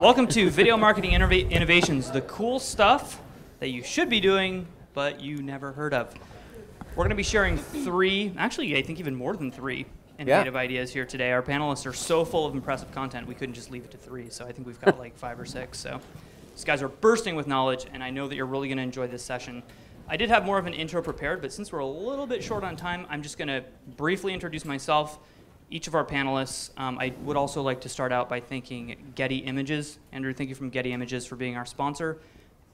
Welcome to Video Marketing Innovations, the cool stuff that you should be doing, but you never heard of. We're going to be sharing three, actually I think even more than three, innovative ideas here today. Our panelists are so full of impressive content, we couldn't just leave it to three, so I think we've got like 5 or 6. So these guys are bursting with knowledge, and I know that you're really going to enjoy this session. I did have more of an intro prepared, but since we're a little bit short on time, I'm just going to briefly introduce myself, each of our panelists. I would also like to start out by thanking Getty Images. Andrew, thank you from Getty Images for being our sponsor.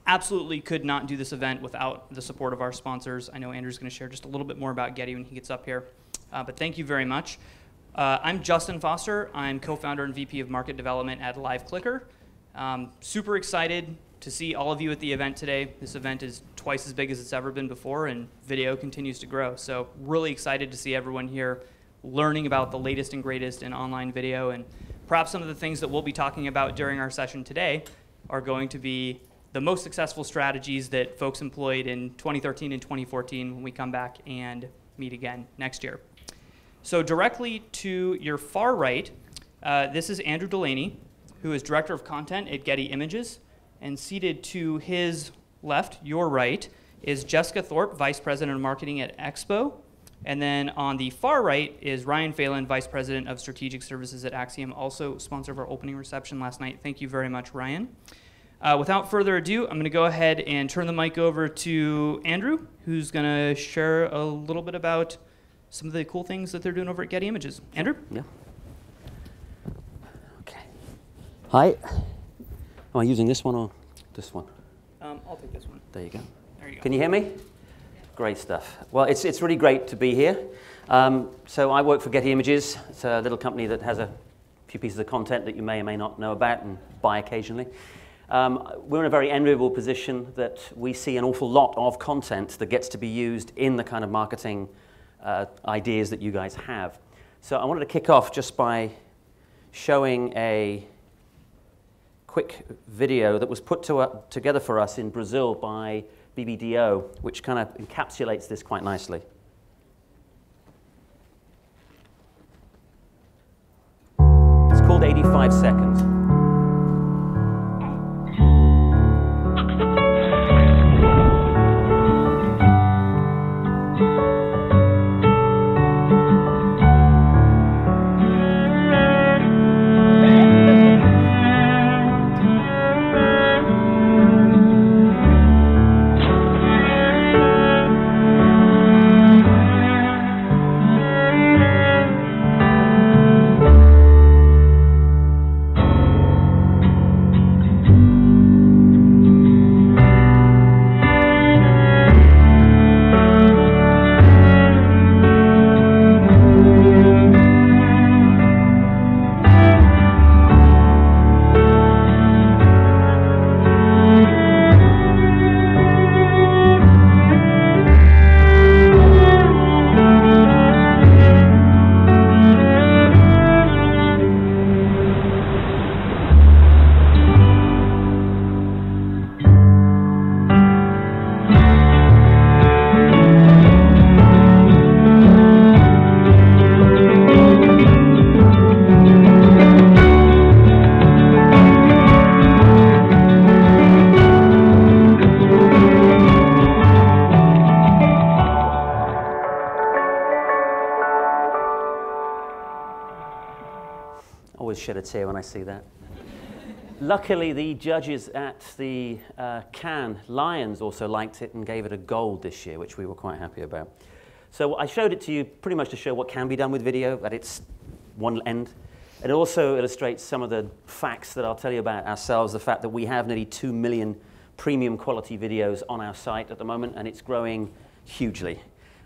Absolutely could not do this event without the support of our sponsors. I know Andrew's going to share just a little bit more about Getty when he gets up here, but thank you very much. I'm Justin Foster. I'm co-founder and VP of Market Development at Liveclicker. Super excited to see all of you at the event today. This event is twice as big as it's ever been before, and video continues to grow. So really excited to see everyone here learning about the latest and greatest in online video, and perhaps some of the things that we'll be talking about during our session today are going to be the most successful strategies that folks employed in 2013 and 2014 when we come back and meet again next year. So directly to your far right, this is Andrew Delaney, who is Director of Content at Getty Images, and seated to his left, your right, is Jessica Thorpe, Vice President of Marketing at EXPO. And then on the far right is Ryan Phelan, Vice President of Strategic Services at Axciom, also sponsor of our opening reception last night. Thank you very much, Ryan. Without further ado, I'm going to go ahead and turn the mic over to Andrew, who's going to share a little bit about some of the cool things that they're doing over at Getty Images. Andrew? Yeah. Okay. Hi. Am I using this one or this one? I'll take this one. There you go. There you go. Can you hear me? Great stuff. Well, it's really great to be here. So I work for Getty Images. It's a little company that has a few pieces of content that you may or may not know about and buy occasionally. We're in a very enviable position that we see an awful lot of content that gets to be used in the kind of marketing ideas that you guys have. So I wanted to kick off just by showing a quick video that was put together for us in Brazil by BBDO, which kind of encapsulates this quite nicely. It's called 85 Seconds. Shed a tear when I see that. Luckily, the judges at the Cannes Lions also liked it and gave it a gold this year, which we were quite happy about. So I showed it to you pretty much to show what can be done with video at its one end. It also illustrates some of the facts that I'll tell you about ourselves, the fact that we have nearly 2 million premium quality videos on our site at the moment, and it's growing hugely.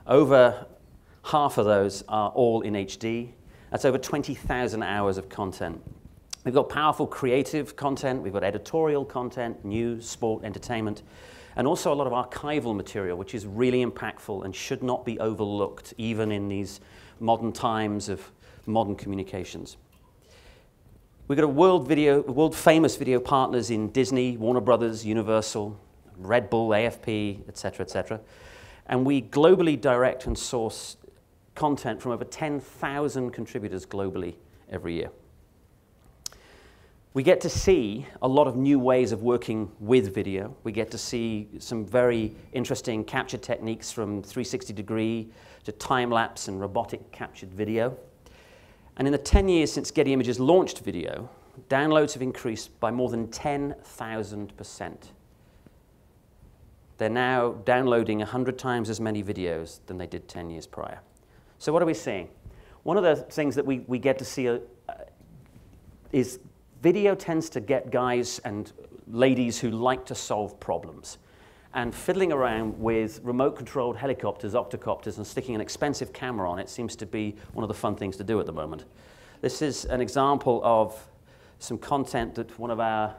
Over half of those are all in HD. That's over 20,000 hours of content. We've got powerful creative content, we've got editorial content, news, sport, entertainment, and also a lot of archival material, which is really impactful and should not be overlooked, even in these modern times of modern communications. We've got world famous video partners in Disney, Warner Brothers, Universal, Red Bull, AFP, etc., etc. And we globally direct and source content from over 10,000 contributors globally every year. We get to see a lot of new ways of working with video. We get to see some very interesting capture techniques from 360-degree to time-lapse and robotic captured video. And in the 10 years since Getty Images launched video, downloads have increased by more than 10,000%. They're now downloading 100 times as many videos than they did 10 years prior. So what are we seeing? One of the things that we get to see is video tends to get guys and ladies who like to solve problems. And fiddling around with remote-controlled helicopters, octocopters, and sticking an expensive camera on it seems to be one of the fun things to do at the moment. This is an example of some content that one of our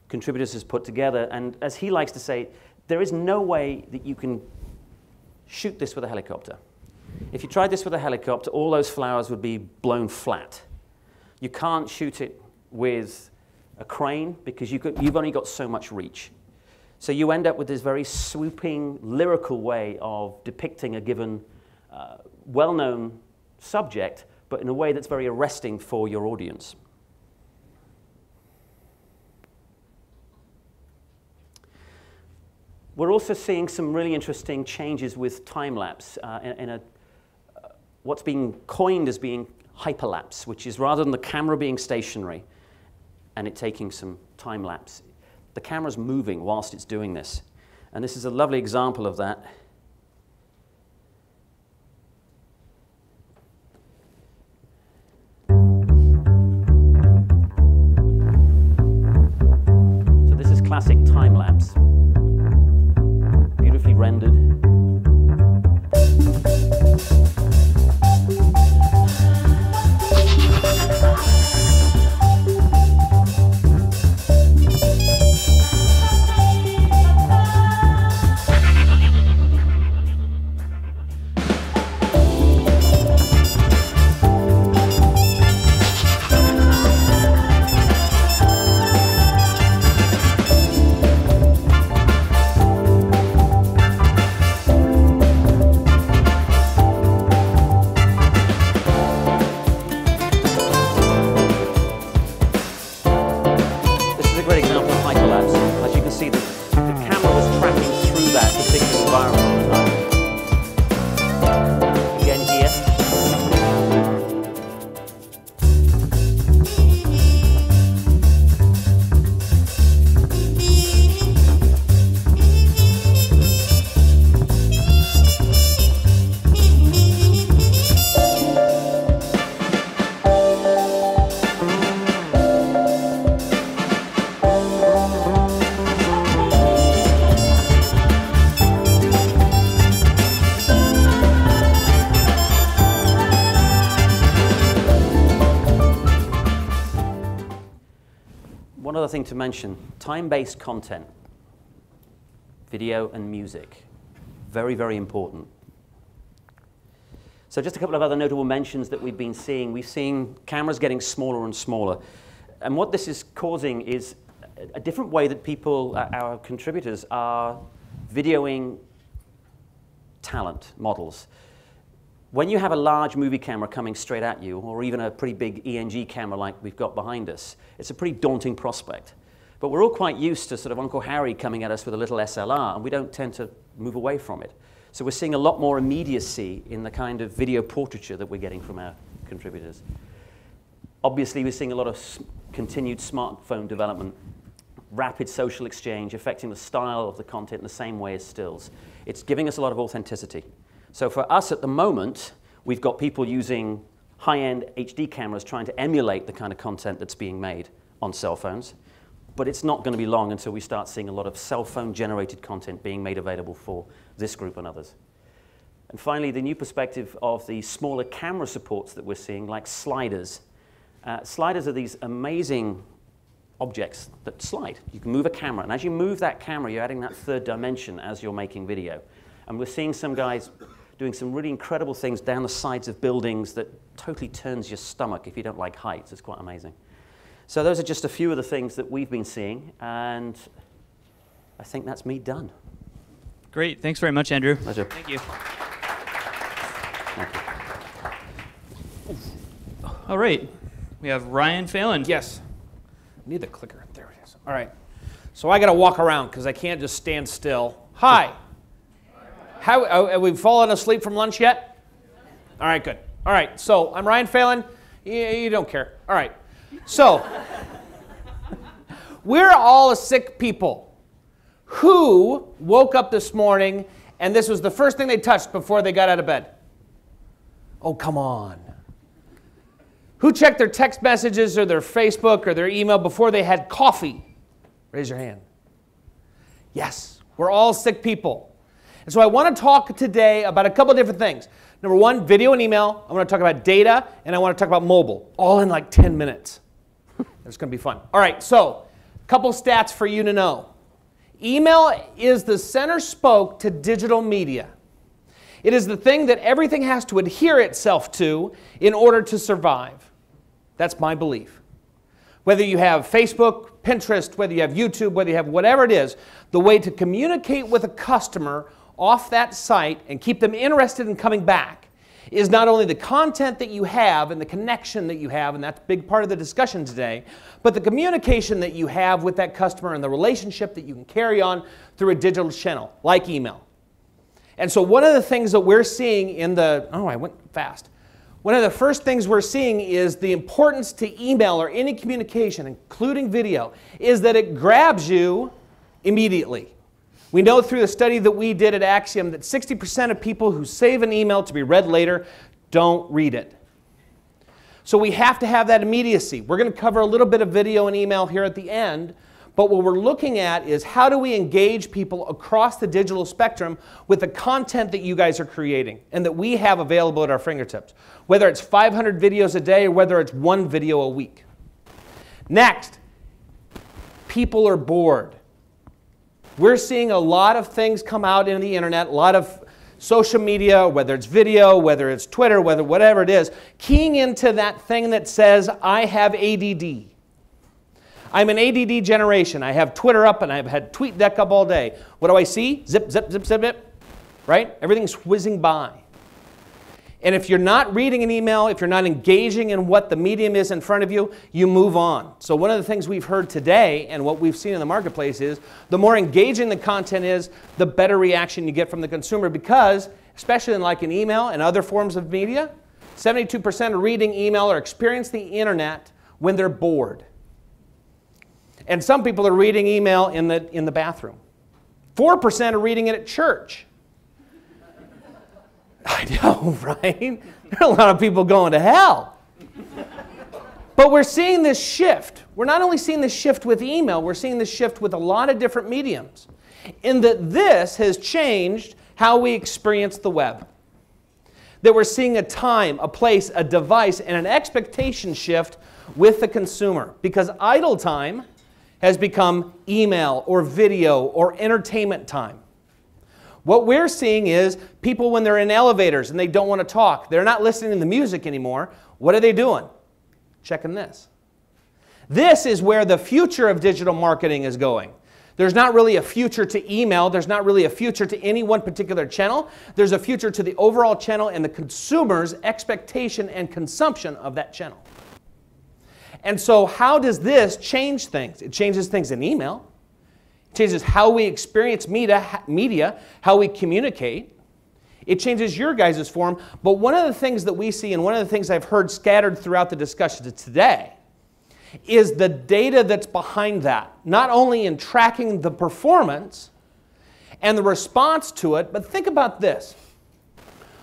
contributors has put together. And as he likes to say, there is no way that you can shoot this with a helicopter. If you tried this with a helicopter, all those flowers would be blown flat. You can't shoot it with a crane because you've only got so much reach. So you end up with this very swooping, lyrical way of depicting a given well-known subject, but in a way that's very arresting for your audience. We're also seeing some really interesting changes with time-lapse in what's being coined as being hyperlapse, which is rather than the camera being stationary and it taking some time-lapse, the camera's moving whilst it's doing this. And this is a lovely example of that. So this is classic time-lapse, beautifully rendered. Another thing to mention, time-based content, video and music, very, very important. So just a couple of other notable mentions that we've been seeing. We've seen cameras getting smaller and smaller. And what this is causing is a different way that people, our contributors, are videoing talent models. When you have a large movie camera coming straight at you, or even a pretty big ENG camera like we've got behind us, it's a pretty daunting prospect. But we're all quite used to sort of Uncle Harry coming at us with a little SLR, and we don't tend to move away from it. So we're seeing a lot more immediacy in the kind of video portraiture that we're getting from our contributors. Obviously, we're seeing a lot of continued smartphone development, rapid social exchange, affecting the style of the content in the same way as stills. It's giving us a lot of authenticity. So for us at the moment, we've got people using high-end HD cameras trying to emulate the kind of content that's being made on cell phones. But it's not going to be long until we start seeing a lot of cell phone-generated content being made available for this group and others. And finally, the new perspective of the smaller camera supports that we're seeing, like sliders. Sliders are these amazing objects that slide. You can move a camera, and as you move that camera, you're adding that third dimension as you're making video. And we're seeing some guys doing some really incredible things down the sides of buildings that totally turns your stomach if you don't like heights. It's quite amazing. So those are just a few of the things that we've been seeing, and I think that's me done. Great. Thanks very much, Andrew. Pleasure. Thank you. Thank you. All right. We have Ryan Phelan. Yes. need the clicker. There it is. All right. So I got to walk around because I can't just stand still. Hi. How, have we fallen asleep from lunch yet? All right, good. All right, so I'm Ryan Phelan. You don't care. All right. So we're all sick people who woke up this morning and this was the first thing they touched before they got out of bed. Oh, come on. Who checked their text messages or their Facebook or their email before they had coffee? Raise your hand. Yes, we're all sick people. And so I want to talk today about a couple of different things. Number one, video and email. I want to talk about data, and I want to talk about mobile, all in like 10 minutes. It's going to be fun. All right, so a couple stats for you to know. Email is the center spoke to digital media. It is the thing that everything has to adhere itself to in order to survive. That's my belief. Whether you have Facebook, Pinterest, whether you have YouTube, whether you have whatever it is, the way to communicate with a customer off that site and keep them interested in coming back is not only the content that you have and the connection that you have, and that's a big part of the discussion today, but the communication that you have with that customer and the relationship that you can carry on through a digital channel like email. And so one of the things that we're seeing in the, oh, I went fast. One of the first things we're seeing is the importance to email or any communication, including video, is that it grabs you immediately. We know through the study that we did at Axciom that 60% of people who save an email to be read later don't read it. So we have to have that immediacy. We're going to cover a little bit of video and email here at the end, but what we're looking at is how do we engage people across the digital spectrum with the content that you guys are creating and that we have available at our fingertips, whether it's 500 videos a day or whether it's one video a week. Next, people are bored. We're seeing a lot of things come out in the internet, a lot of social media, whether it's video, whether it's Twitter, whatever it is, keying into that thing that says, I have ADD. I'm an ADD generation. I have Twitter up and I've had TweetDeck up all day. What do I see? Zip, zip, zip, zip, zip. Right? Everything's whizzing by. And if you're not reading an email, if you're not engaging in what the medium is in front of you, you move on. So one of the things we've heard today and what we've seen in the marketplace is the more engaging the content is, the better reaction you get from the consumer because, especially in like an email and other forms of media, 72% are reading email or experience the internet when they're bored. And some people are reading email in the bathroom. 4% are reading it at church. I know, right? There are a lot of people going to hell. But we're seeing this shift. We're not only seeing this shift with email, we're seeing this shift with a lot of different mediums. In that this has changed how we experience the web. That we're seeing a time, a place, a device, and an expectation shift with the consumer. Because idle time has become email or video or entertainment time. What we're seeing is people when they're in elevators and they don't want to talk, they're not listening to the music anymore. What are they doing? Checking this. This is where the future of digital marketing is going. There's not really a future to email. There's not really a future to any one particular channel. There's a future to the overall channel and the consumer's expectation and consumption of that channel. And so how does this change things? It changes things in email. It changes how we experience media, how we communicate. It changes your guys' form. But one of the things that we see and one of the things I've heard scattered throughout the discussion today is the data that's behind that. Not only in tracking the performance and the response to it, but think about this.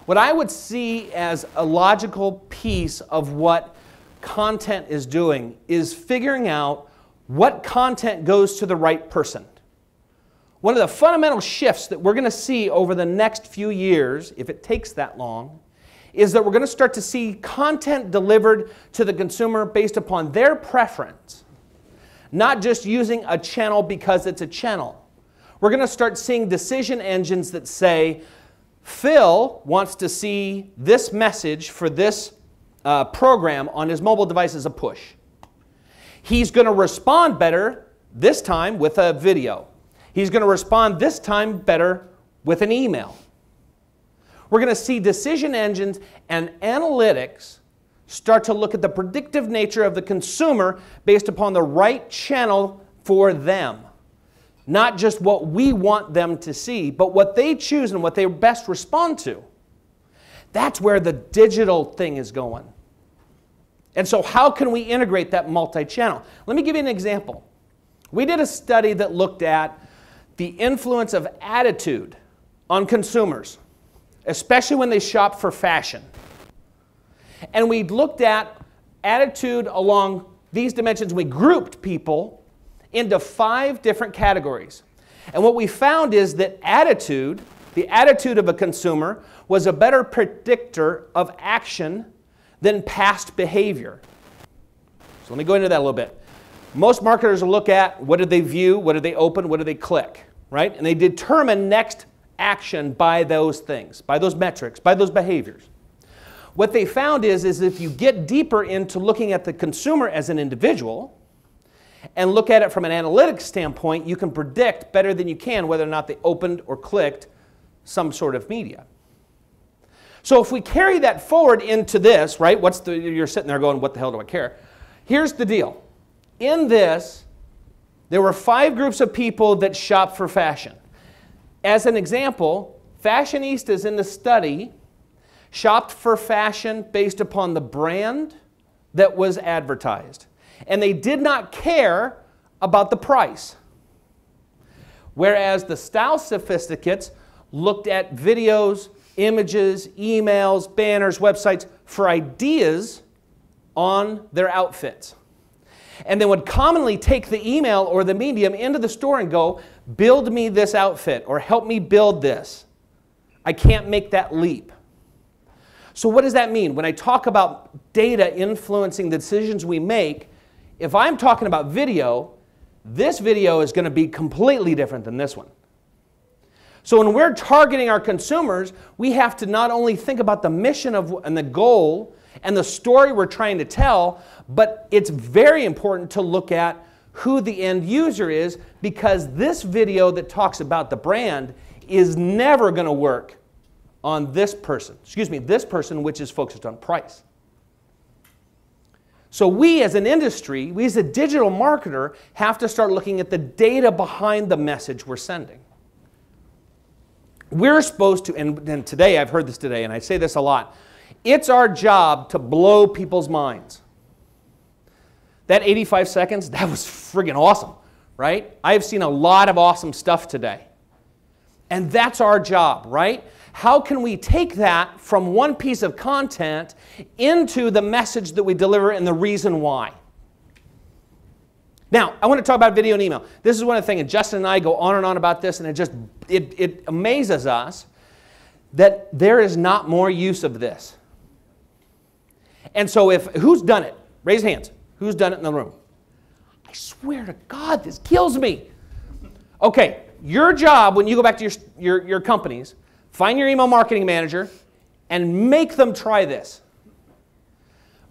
What I would see as a logical piece of what content is doing is figuring out what content goes to the right person. One of the fundamental shifts that we're going to see over the next few years, if it takes that long, is that we're going to start to see content delivered to the consumer based upon their preference, not just using a channel because it's a channel. We're going to start seeing decision engines that say, Phil wants to see this message for this program on his mobile device as a push. He's going to respond better this time with a video. He's going to respond this time better with an email. We're going to see decision engines and analytics start to look at the predictive nature of the consumer based upon the right channel for them. Not just what we want them to see, but what they choose and what they best respond to. That's where the digital thing is going. And so how can we integrate that multi-channel? Let me give you an example. We did a study that looked at the influence of attitude on consumers, especially when they shop for fashion. And we looked at attitude along these dimensions. We grouped people into 5 different categories. And what we found is that attitude, the attitude of a consumer, was a better predictor of action than past behavior. So let me go into that a little bit. Most marketers will look at what did they view, what did they open, what did they click, right? And they determine next action by those things, by those metrics, by those behaviors. What they found is if you get deeper into looking at the consumer as an individual and look at it from an analytics standpoint, you can predict better than you can whether or not they opened or clicked some sort of media. So if we carry that forward into this, right, you're sitting there going, what the hell do I care? Here's the deal. In this, there were 5 groups of people that shop for fashion. As an example, fashionistas in the study shopped for fashion based upon the brand that was advertised. And they did not care about the price. Whereas the style sophisticates looked at videos, images, emails, banners, websites for ideas on their outfits. And they would commonly take the email or the medium into the store and go, build me this outfit or help me build this. I can't make that leap. So what does that mean? When I talk about data influencing the decisions we make, if I'm talking about video, this video is going to be completely different than this one. So when we're targeting our consumers, we have to not only think about the mission and the goal and the story we're trying to tell, but it's very important to look at who the end user is, because this video that talks about the brand is never going to work on this person, which is focused on price. So we as an industry, we as a digital marketer, have to start looking at the data behind the message we're sending. We're supposed to, and today, I've heard this today, and I say this a lot, it's our job to blow people's minds. That 85 seconds, that was friggin' awesome, right? I've seen a lot of awesome stuff today. And that's our job, right? How can we take that from one piece of content into the message that we deliver and the reason why? Now, I want to talk about video and email. This is one of the things, and Justin and I go on and on about this, and it amazes us that there is not more use of this. And so who's done it? Raise hands. Who's done it in the room? I swear to God, this kills me. Okay, your job when you go back to your companies, find your email marketing manager and make them try this.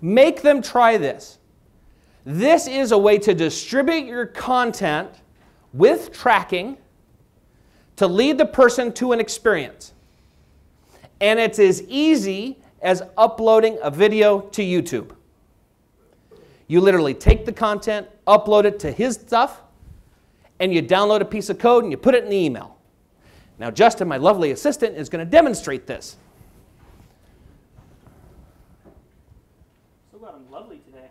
Make them try this. This is a way to distribute your content with tracking to lead the person to an experience. And it's as easy as uploading a video to YouTube. You literally take the content, upload it to his stuff, and you download a piece of code and you put it in the email. Now Justin, my lovely assistant, is going to demonstrate this. So glad I'm lovely today.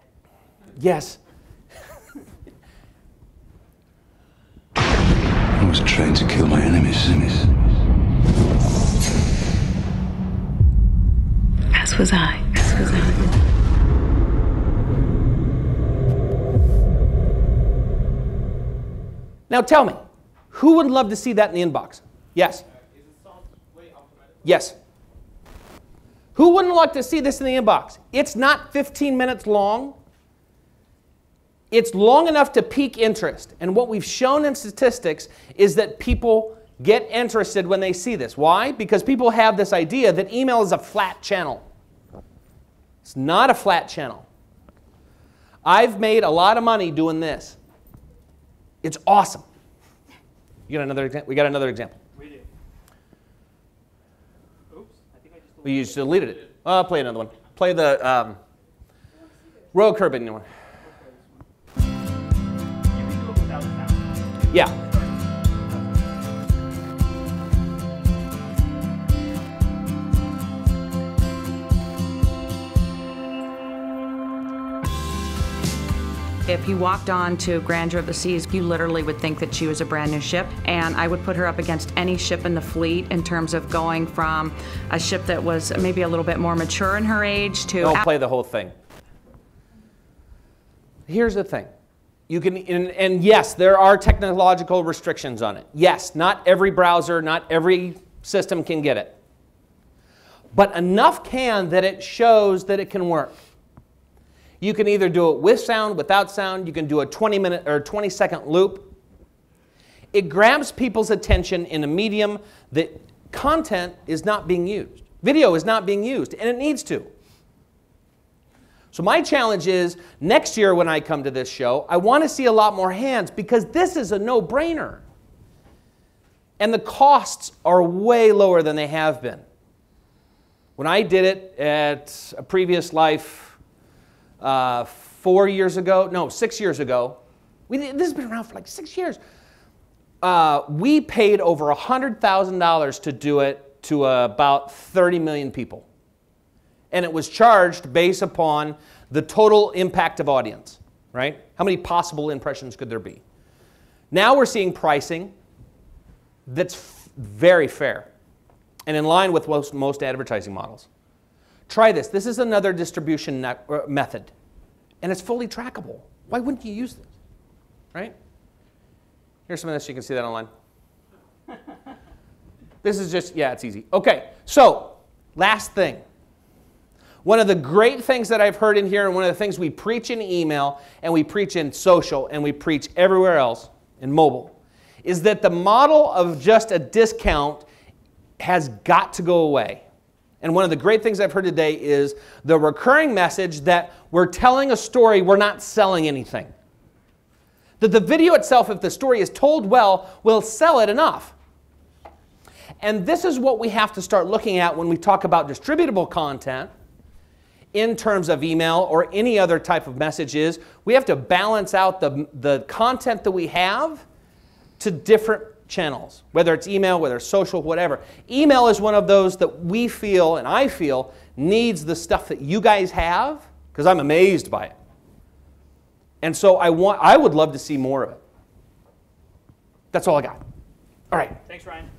Yes. I was trained to kill my enemies. As was I. Now tell me, who would love to see that in the inbox? Yes. Yes. Who wouldn't like to see this in the inbox? It's not 15 minutes long. It's long enough to pique interest. And what we've shown in statistics is that people get interested when they see this. Why? Because people have this idea that email is a flat channel. It's not a flat channel. I've made a lot of money doing this. It's awesome. You got another example? We got another example. We do. Oops, I think I just You just deleted it. Play another one. Play the Royal Caribbean one. You can do it without sound. Yeah. If you walked on to Grandeur of the Seas, you literally would think that she was a brand new ship, and I would put her up against any ship in the fleet in terms of going from a ship that was maybe a little bit more mature in her age to... Don't play the whole thing. Here's the thing. You can, and yes, there are technological restrictions on it. Yes, not every browser, not every system can get it. But enough can that it shows that it can work. You can either do it with sound, without sound. You can do a 20-minute or 20-second loop. It grabs people's attention in a medium that content is not being used. Video is not being used, and it needs to. So my challenge is, next year when I come to this show, I want to see a lot more hands because this is a no-brainer. And the costs are way lower than they have been. When I did it at a previous life, 6 years ago. This has been around for like 6 years. We paid over $100,000 to do it to about 30 million people. And it was charged based upon the total impact of audience, right? How many possible impressions could there be? Now we're seeing pricing that's very fair and in line with most advertising models. Try this. This is another distribution method, and it's fully trackable. Why wouldn't you use this, right? Here's some of this. You can see that online. This is just, yeah, it's easy. Okay, so last thing. One of the great things that I've heard in here, and one of the things we preach in email, and we preach in social, and we preach everywhere else in mobile, is that the model of just a discount has got to go away. And one of the great things I've heard today is the recurring message that we're telling a story, we're not selling anything. That the video itself, if the story is told well, will sell it enough. And this is what we have to start looking at when we talk about distributable content in terms of email or any other type of messages. We have to balance out the content that we have to different channels, whether it's email, whether it's social, whatever. Email is one of those that we feel, and I feel, needs the stuff that you guys have, because I'm amazed by it. And so I would love to see more of it. That's all I got. All right. Thanks, Ryan.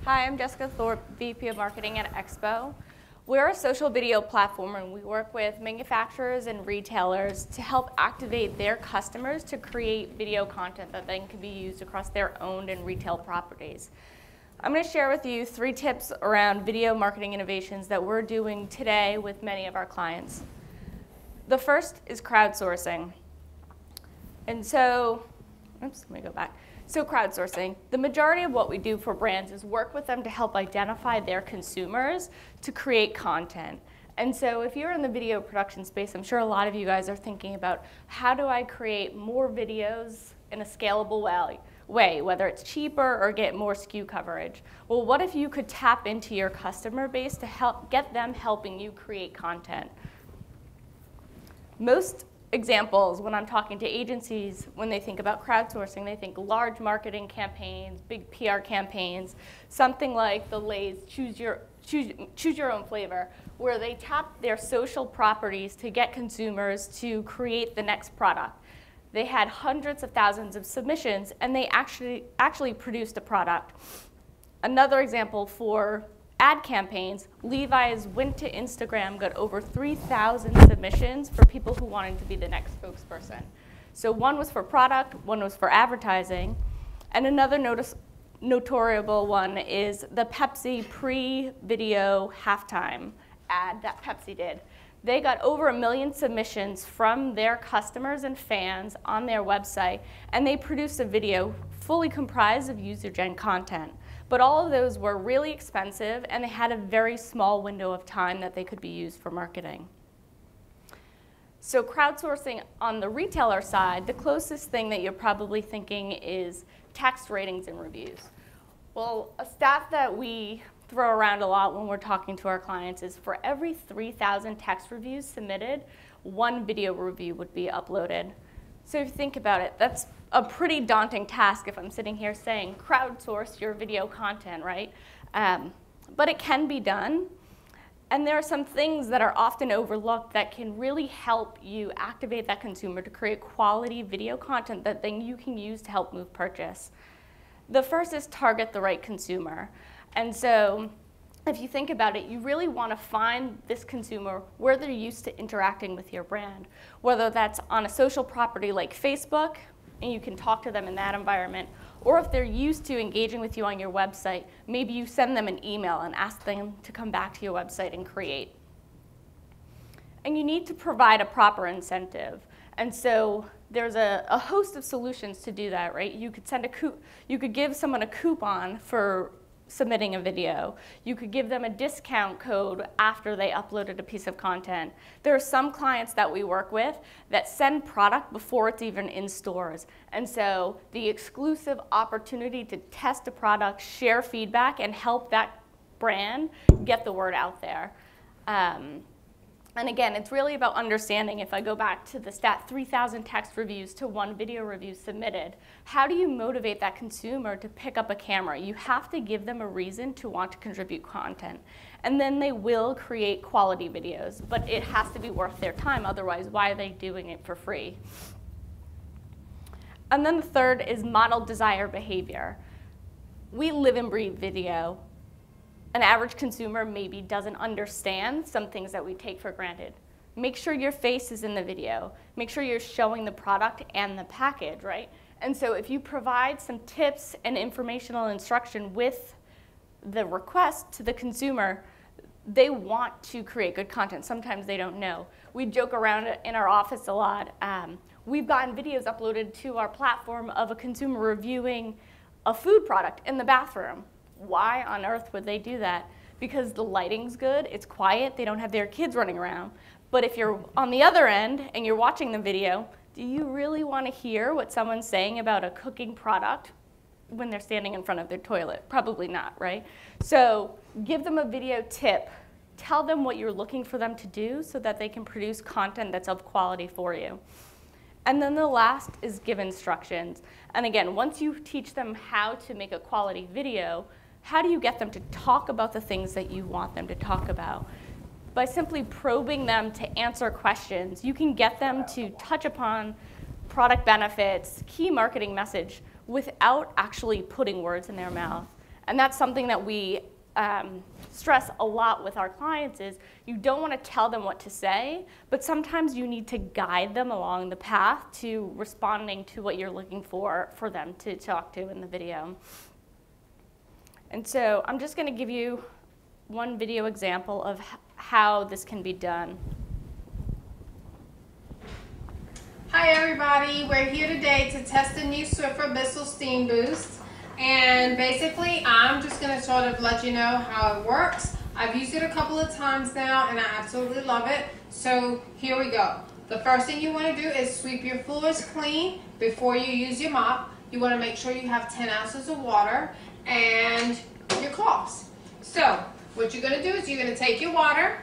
Hi, I'm Jessica Thorpe, VP of Marketing at EXPO. We're a social video platform, and we work with manufacturers and retailers to help activate their customers to create video content that then can be used across their owned and retail properties. I'm going to share with you 3 tips around video marketing innovations that we're doing today with many of our clients. The first is crowdsourcing. And so, oops, let me go back. So crowdsourcing, the majority of what we do for brands is work with them to help identify their consumers to create content. And so if you're in the video production space, I'm sure a lot of you guys are thinking about how do I create more videos in a scalable way, whether it's cheaper or get more SKU coverage. Well, what if you could tap into your customer base to help get them helping you create content? Most examples, when I'm talking to agencies, when they think about crowdsourcing, they think large marketing campaigns, big PR campaigns, something like the Lay's Choose Your Own Flavor, where they tap their social properties to get consumers to create the next product. They had hundreds of thousands of submissions, and they actually produced a product. Another example for ad campaigns, Levi's went to Instagram, got over 3,000 submissions for people who wanted to be the next spokesperson. So one was for product, one was for advertising, and another notoriable one is the Pepsi pre-video halftime ad that Pepsi did. They got over 1 million submissions from their customers and fans on their website, and they produced a video fully comprised of user-gen content. But all of those were really expensive, and they had a very small window of time that they could be used for marketing. So crowdsourcing on the retailer side, the closest thing that you're probably thinking is text ratings and reviews. Well, a stat that we throw around a lot when we're talking to our clients is for every 3,000 text reviews submitted, 1 video review would be uploaded. So if you think about it, that's a pretty daunting task if I'm sitting here saying crowdsource your video content, right? But it can be done. And there are some things that are often overlooked that can really help you activate that consumer to create quality video content that then you can use to help move purchase. The first is target the right consumer. And so if you think about it, you really want to find this consumer where they're used to interacting with your brand, whether that's on a social property like Facebook, and you can talk to them in that environment, or if they're used to engaging with you on your website, maybe you send them an email and ask them to come back to your website and create. And you need to provide a proper incentive. And so there's a host of solutions to do that, right? You could give someone a coupon for submitting a video. You could give them a discount code after they uploaded a piece of content. There are some clients that we work with that send product before it's even in stores. And so the exclusive opportunity to test a product, share feedback, and help that brand get the word out there. And again, it's really about understanding, if I go back to the stat, 3,000 text reviews to 1 video review submitted, how do you motivate that consumer to pick up a camera? You have to give them a reason to want to contribute content. And then they will create quality videos, but it has to be worth their time, otherwise why are they doing it for free? And then the third is model desire behavior. We live and breathe video. An average consumer maybe doesn't understand some things that we take for granted. Make sure your face is in the video. Make sure you're showing the product and the package, right? And so if you provide some tips and informational instruction with the request to the consumer, they want to create good content. Sometimes they don't know. We joke around in our office a lot. We've gotten videos uploaded to our platform of a consumer reviewing a food product in the bathroom. Why on earth would they do that? Because the lighting's good, it's quiet, they don't have their kids running around. But if you're on the other end and you're watching the video, do you really want to hear what someone's saying about a cooking product when they're standing in front of their toilet? Probably not, right? So give them a video tip. Tell them what you're looking for them to do so that they can produce content that's of quality for you. And then the last is give instructions. And again, once you teach them how to make a quality video, how do you get them to talk about the things that you want them to talk about? By simply probing them to answer questions, you can get them to touch upon product benefits, key marketing message, without actually putting words in their mouth. And that's something that we stress a lot with our clients is you don't want to tell them what to say, but sometimes you need to guide them along the path to responding to what you're looking for them to talk to in the video. And so I'm just going to give you one video example of how this can be done. Hi everybody, we're here today to test the new Swiffer Bissell Steam Boost. And basically, I'm just going to sort of let you know how it works. I've used it a couple of times now, and I absolutely love it. So here we go. The first thing you want to do is sweep your floors clean before you use your mop. You want to make sure you have 10 ounces of water and your cloths. So what you're going to do is you're going to take your water,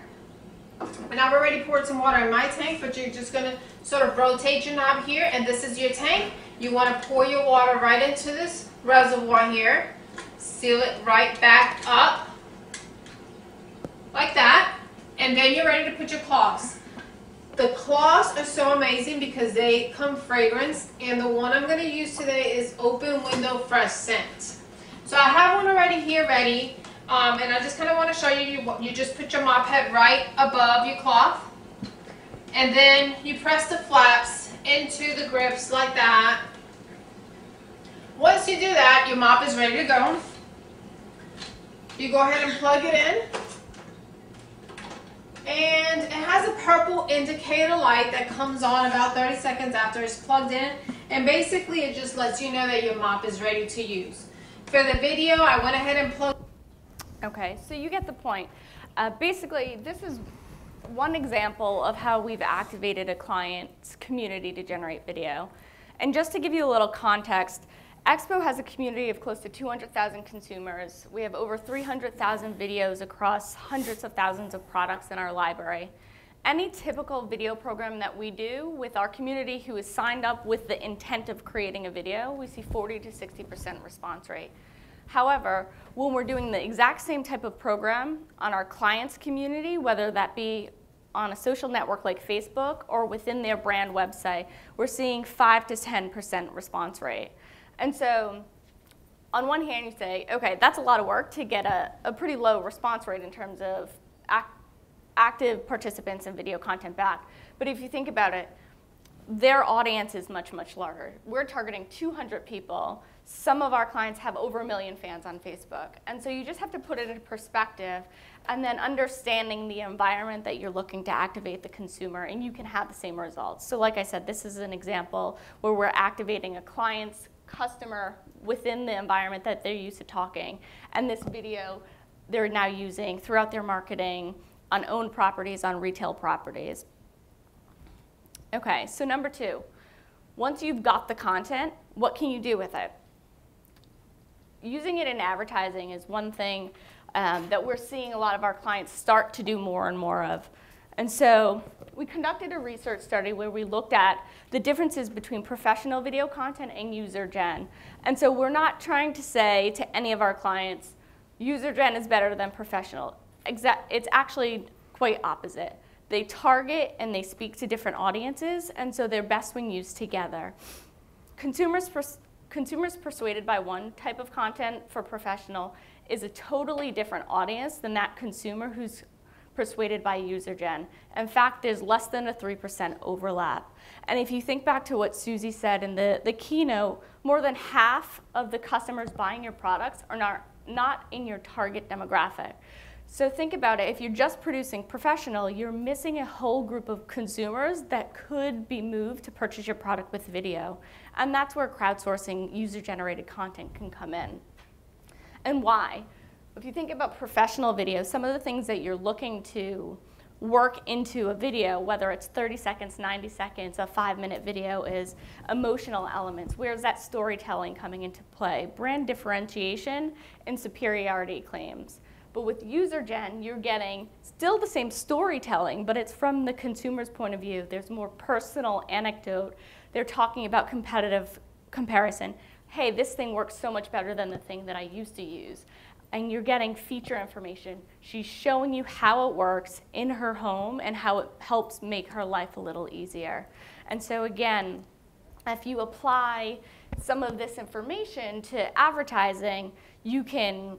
and I've already poured some water in my tank, but you're just going to sort of rotate your knob here, and this is your tank. You want to pour your water right into this reservoir here, seal it right back up like that, and then you're ready to put your cloths. The cloths are so amazing because they come fragranced, and the one I'm going to use today is Open Window Fresh Scent. So I have one already here ready, and I just kind of want to show you, you just put your mop head right above your cloth, and then you press the flaps into the grips like that. Once you do that, your mop is ready to go. You go ahead and plug it in. And it has a purple indicator light that comes on about 30 seconds after it's plugged in. And basically it just lets you know that your mop is ready to use. For the video, I went ahead and plugged. Okay, so you get the point. Basically, this is one example of how we've activated a client's community to generate video. And just to give you a little context, EXPO has a community of close to 200,000 consumers. We have over 300,000 videos across hundreds of thousands of products in our library. Any typical video program that we do with our community who is signed up with the intent of creating a video, we see 40 to 60% response rate. However, when we're doing the exact same type of program on our clients' community, whether that be on a social network like Facebook or within their brand website, we're seeing 5 to 10% response rate. And so on one hand, you say, okay, that's a lot of work to get a pretty low response rate in terms of active participants and video content back. But if you think about it, their audience is much, much larger. We're targeting 200 people. Some of our clients have over 1 million fans on Facebook. And so you just have to put it in perspective and then understanding the environment that you're looking to activate the consumer, and you can have the same results. So like I said, this is an example where we're activating a client's customer within the environment that they're used to talking. And this video they're now using throughout their marketing on owned properties, on retail properties. Okay, so number 2, once you've got the content, what can you do with it? Using it in advertising is one thing that we're seeing a lot of our clients start to do more and more of. And so we conducted a research study where we looked at the differences between professional video content and user gen. And so we're not trying to say to any of our clients, user gen is better than professional. It's actually quite opposite. They target and they speak to different audiences, and so they're best when used together. Consumers persuaded by one type of content for professional is a totally different audience than that consumer who's persuaded by user gen. In fact, there's less than a 3% overlap. And if you think back to what Susie said in the keynote, more than half of the customers buying your products are not in your target demographic. So think about it, if you're just producing professional, you're missing a whole group of consumers that could be moved to purchase your product with video. And that's where crowdsourcing user-generated content can come in. And why? If you think about professional videos, some of the things that you're looking to work into a video, whether it's 30 seconds, 90 seconds, a 5-minute video, is emotional elements. Where's that storytelling coming into play? Brand differentiation and superiority claims. But with user gen, you're getting still the same storytelling, but it's from the consumer's point of view. There's more personal anecdote. They're talking about competitive comparison. Hey, this thing works so much better than the thing that I used to use. And you're getting feature information. She's showing you how it works in her home and how it helps make her life a little easier. And so again, if you apply some of this information to advertising, you can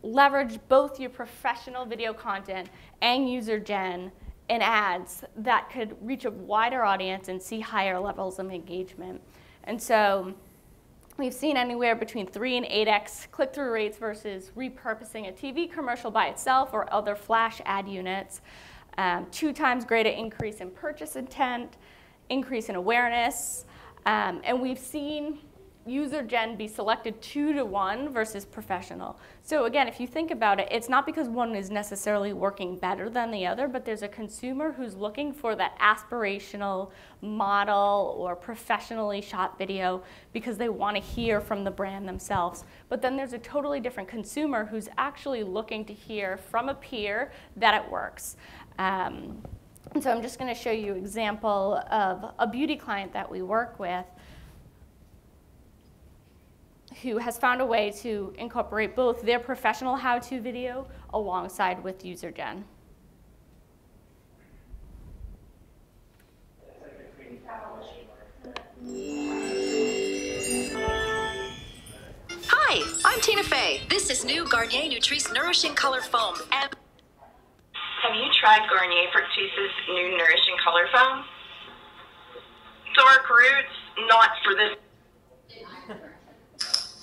leverage both your professional video content and user gen in ads that could reach a wider audience and see higher levels of engagement. And so we've seen anywhere between 3 and 8x click-through rates versus repurposing a TV commercial by itself or other flash ad units, 2 times greater increase in purchase intent, increase in awareness, and we've seen user gen be selected 2 to 1 versus professional. So again, if you think about it, it's not because one is necessarily working better than the other, but there's a consumer who's looking for that aspirational model or professionally shot video because they want to hear from the brand themselves. But then there's a totally different consumer who's actually looking to hear from a peer that it works. And so I'm just going to show you an example of a beauty client that we work with who has found a way to incorporate both their professional how-to video alongside with user gen. Hi, I'm Tina Fey. This is new Garnier Nutrice Nourishing Color Foam. Have you tried Garnier Fructise's new Nourishing Color Foam? Dark roots, not for this.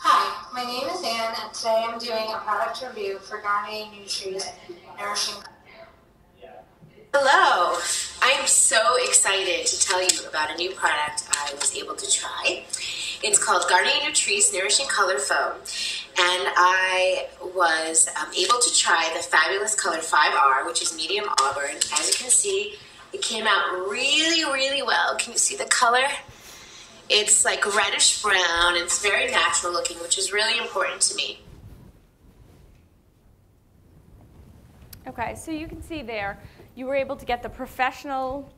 Hi, my name is Anne, and today I'm doing a product review for Garnier Nutrice Nourishing. Hello, I'm so excited to tell you about a new product I was able to try. It's called Garnier Nutrice Nourishing Color Foam, and I was able to try the fabulous color 5R, which is medium auburn. As you can see, it came out really, really well. Can you see the color? It's like reddish brown. It's very natural looking, which is really important to me. Okay, so you can see there, you were able to get the professional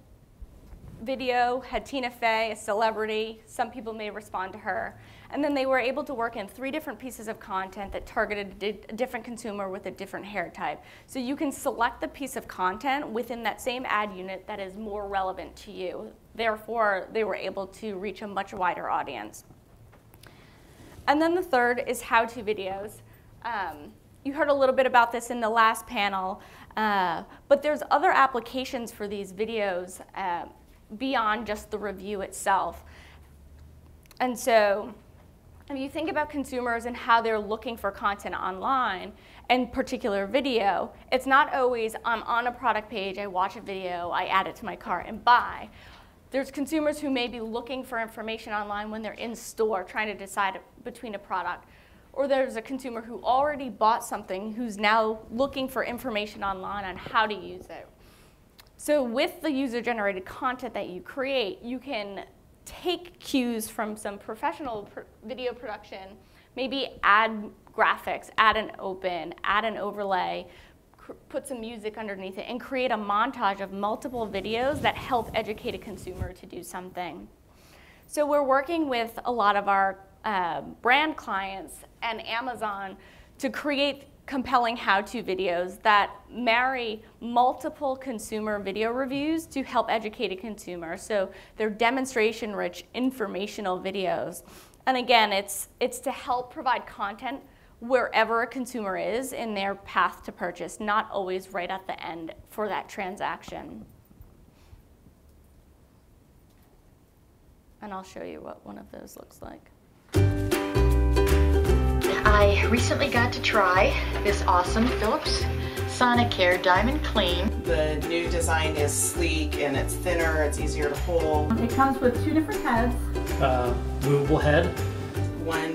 video, had Tina Fey, a celebrity. Some people may respond to her. And then they were able to work in 3 different pieces of content that targeted a different consumer with a different hair type. So you can select the piece of content within that same ad unit that is more relevant to you. Therefore, they were able to reach a much wider audience. And then the third is how-to videos. You heard a little bit about this in the last panel, but there's other applications for these videos beyond just the review itself. And so if you think about consumers and how they're looking for content online, and particular video, it's not always I'm on a product page, I watch a video, I add it to my cart and buy. There's consumers who may be looking for information online when they're in store trying to decide between a product. Or there's a consumer who already bought something who's now looking for information online on how to use it. So with the user-generated content that you create, you can take cues from some professional video production, maybe add graphics, add an open, add an overlay, put some music underneath it, and create a montage of multiple videos that help educate a consumer to do something. So we're working with a lot of our brand clients and Amazon to create compelling how-to videos that marry multiple consumer video reviews to help educate a consumer. So they're demonstration-rich, informational videos. And again, it's to help provide content wherever a consumer is in their path to purchase, not always right at the end for that transaction. And I'll show you what one of those looks like. I recently got to try this awesome Philips Sonicare Diamond Clean. The new design is sleek and it's thinner, it's easier to hold. It comes with 2 different heads. Movable head. One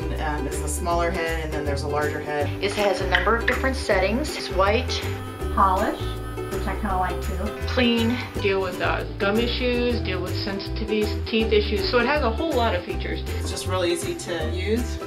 is the smaller head and then there's a larger head. It has a number of different settings. It's white. Polish, which I kind of like too. Clean. Deal with gum issues, deal with sensitivities, teeth issues. So it has a whole lot of features. It's just real easy to use.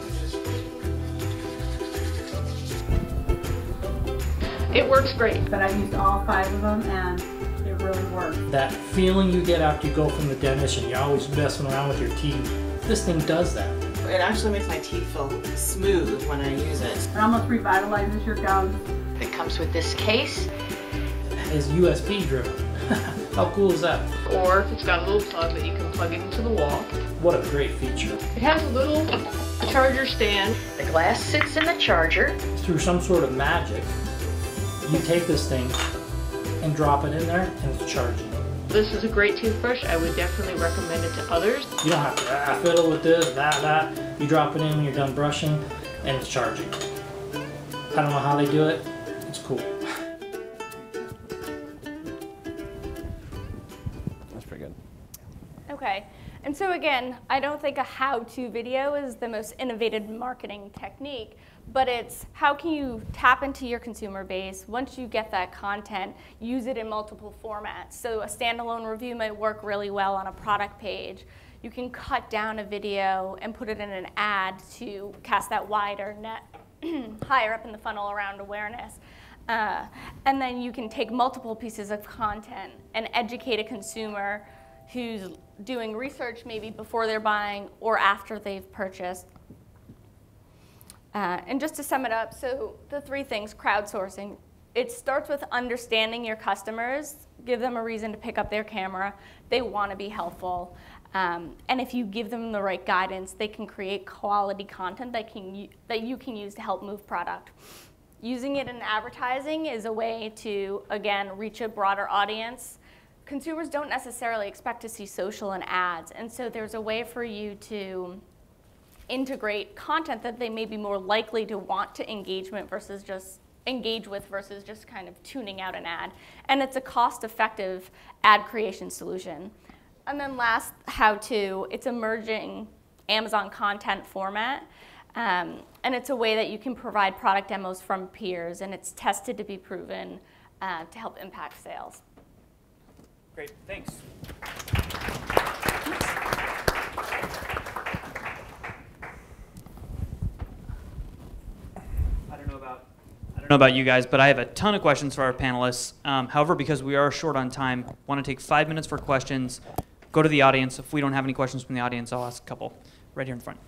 It works great. But I've used all 5 of them and it really works. That feeling you get after you go from the dentist and you're always messing around with your teeth, this thing does that. It actually makes my teeth feel smooth when I use it. It almost revitalizes your gums. It comes with this case. It's USB driven. How cool is that? Or it's got a little plug that you can plug into the wall. What a great feature. It has a little charger stand. The glass sits in the charger. Through some sort of magic, you take this thing and drop it in there and it's charging. This is a great toothbrush. I would definitely recommend it to others. You don't have to fiddle with this, that. You drop it in when you're done brushing and it's charging. I don't know how they do it. It's cool. That's pretty good. Okay, and so again, I don't think a how-to video is the most innovative marketing technique, but it's how can you tap into your consumer base, once you get that content, use it in multiple formats. So a standalone review might work really well on a product page. You can cut down a video and put it in an ad to cast that wider net higher up in the funnel around awareness. And then you can take multiple pieces of content and educate a consumer who's doing research maybe before they're buying or after they've purchased. And just to sum it up, so the 3 things, crowdsourcing, it starts with understanding your customers, give them a reason to pick up their camera, they want to be helpful, and if you give them the right guidance, they can create quality content that you can use to help move product. Using it in advertising is a way to, again, reach a broader audience. Consumers don't necessarily expect to see social and ads, and so there's a way for you to integrate content that they may be more likely to want to engage with versus just kind of tuning out an ad. And it's a cost-effective ad creation solution. And then last, how-to, it's emerging Amazon content format. And it's a way that you can provide product demos from peers, and it's tested to be proven to help impact sales. Great, thanks. I don't know about you guys, but I have a ton of questions for our panelists. However, because we are short on time, I want to take 5 minutes for questions. Go to the audience. If we don't have any questions from the audience, I'll ask a couple. Right here in front.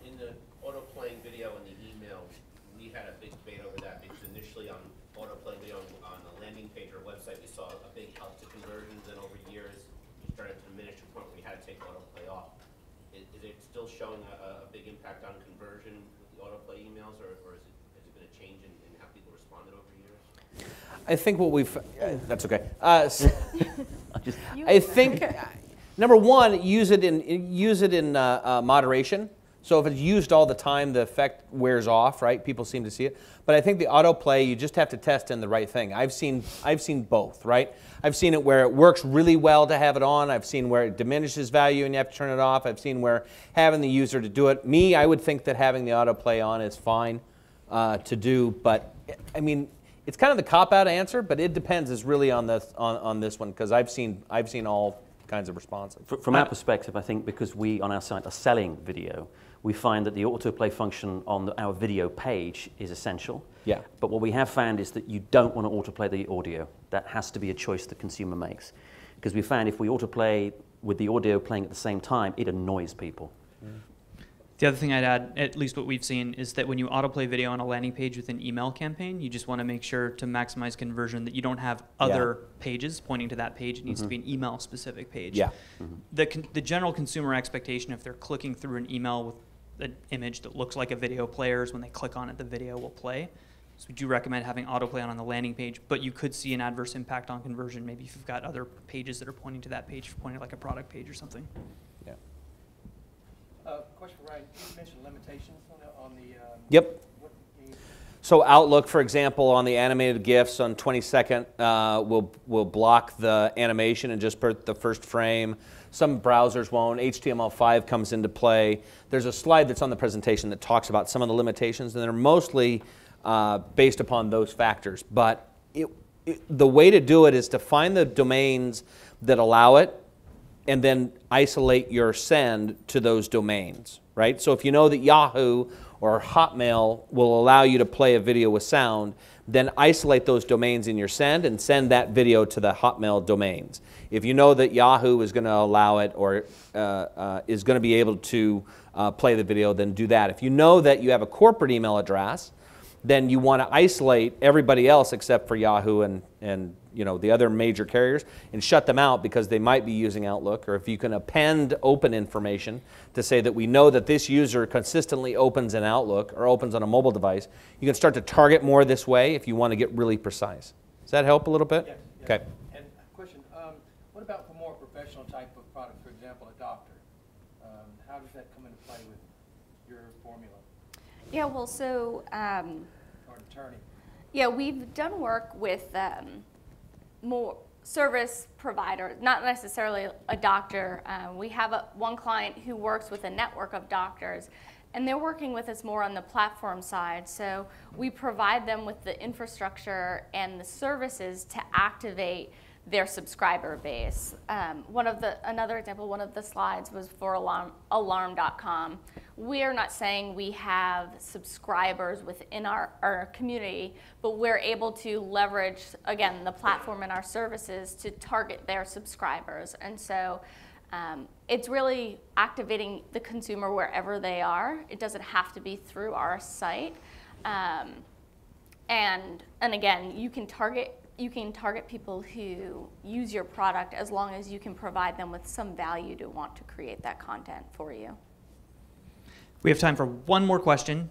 In the auto-playing video and the email, we had a big debate over that because initially on auto-playing video on the landing page or website, we saw a big help to conversions, and over years, it started to diminish to the point where we had to take auto-play off. Is it still showing a big impact on conversion with the auto-play emails, or has it been a change in how people responded over years? I think what we've, that's okay. I think, number one, use it in moderation. So if it's used all the time, the effect wears off, right? People seem to see it. But I think the autoplay, you just have to test in the right thing. I've seen both, right? I've seen it where it works really well to have it on. I've seen where it diminishes value and you have to turn it off. I've seen where having the user to do it. Me, I would think that having the autoplay on is fine to do. But I mean, it's kind of the cop-out answer, but it depends. Is really on this one because I've seen all kinds of responses. From our perspective, I think because we on our site are selling video, we find that the autoplay function on our video page is essential. Yeah. But what we have found is that you don't want to autoplay the audio. That has to be a choice the consumer makes. Because we found if we autoplay with the audio playing at the same time, it annoys people. The other thing I'd add, at least what we've seen, is that when you autoplay video on a landing page with an email campaign, you just want to make sure to maximize conversion that you don't have other pages pointing to that page. It needs to be an email-specific page. Yeah. The general consumer expectation, if they're clicking through an email with an image that looks like a video player, is when they click on it, the video will play. So we do recommend having autoplay on the landing page, but you could see an adverse impact on conversion, maybe if you've got other pages that are pointing to that page, pointing like a product page or something. Yeah. Question for Ryan. You mentioned limitations on the. Yep. So Outlook, for example, on the animated GIFs on 22nd will block the animation and just put the first frame. Some browsers won't. HTML5 comes into play. There's a slide that's on the presentation that talks about some of the limitations, and they're mostly based upon those factors. But the way to do it is to find the domains that allow it and then isolate your send to those domains, right? So if you know that Yahoo or Hotmail will allow you to play a video with sound, then isolate those domains in your send and send that video to the Hotmail domains. If you know that Yahoo is going to allow it or is going to be able to play the video, then do that. If you know that you have a corporate email address, then you want to isolate everybody else except for Yahoo and you know, the other major carriers and shut them out because they might be using Outlook. Or if you can append open information to say that we know that this user consistently opens in Outlook or opens on a mobile device, you can start to target more this way if you want to get really precise. Does that help a little bit? Yes. Okay. And question, what about for more professional type of product, for example, a doctor? How does that come into play with your formula? Yeah, well, so or an attorney. Yeah, we've done work with more service providers, not necessarily a doctor. We have one client who works with a network of doctors, and they're working with us more on the platform side. So we provide them with the infrastructure and the services to activate their subscriber base. Another example, one of the slides was for alarm.com. We are not saying we have subscribers within our community, but we're able to leverage, again, the platform and our services to target their subscribers. And so it's really activating the consumer wherever they are. It doesn't have to be through our site. And again, you can target people who use your product as long as you can provide them with some value to want to create that content for you. We have time for one more question.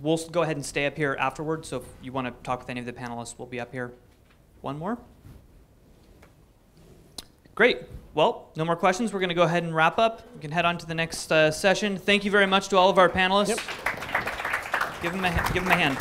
We'll go ahead and stay up here afterwards, so if you want to talk with any of the panelists, we'll be up here. One more? Great. Well, no more questions. We're going to go ahead and wrap up. We can head on to the next session. Thank you very much to all of our panelists. Yep. Give them a hand.